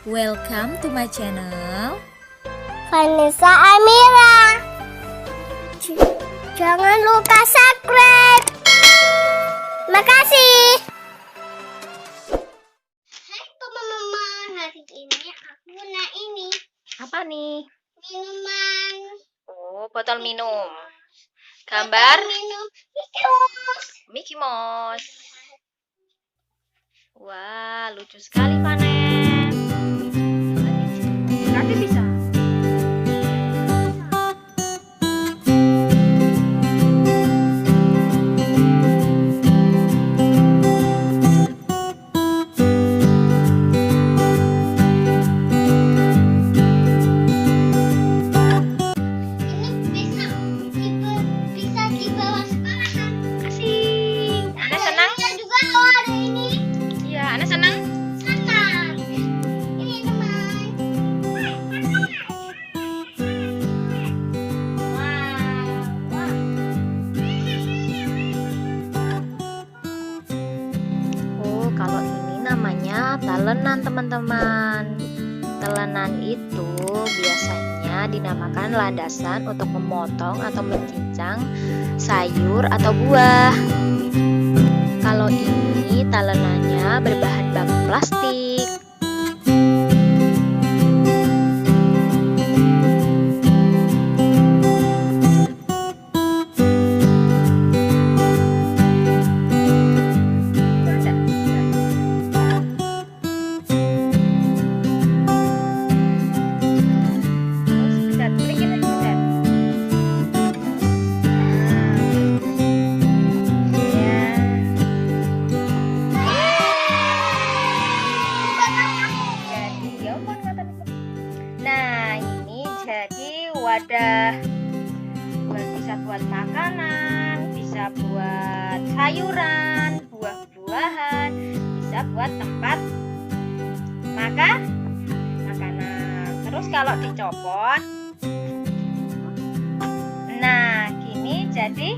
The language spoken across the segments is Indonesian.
Welcome to my channel Vanessa Amira. Jangan lupa subscribe. Makasih. Hai teman-teman, hari ini aku nak ini Apa nih? minuman. Oh, botol minum. Gambar Minum Mickey Mouse. Mickey Mouse. Wah, lucu sekali Vanes. Nanti bisa. Bisa dibawa sekolahan. Asik. Anda senang? Ada juga loh ada ini. Iya, Anda senang? Senang. Ini teman. Oh, kalau ini namanya talenan, teman-teman. Talenan itu biasanya dinamakan landasan untuk memotong atau mencincang sayur atau buah. Kalau ini talenannya berbahan baku plastik. Nah, ini jadi wadah bisa buat makanan, bisa buat sayuran, buah-buahan, bisa buat tempat makanan. Terus kalau dicopot, nah gini jadi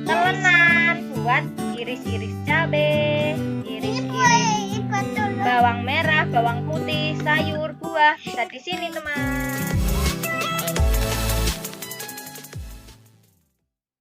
telenan buat iris-iris cabai, iris-iris bawang merah, bawang putih, sayur, buah bisa di sini teman.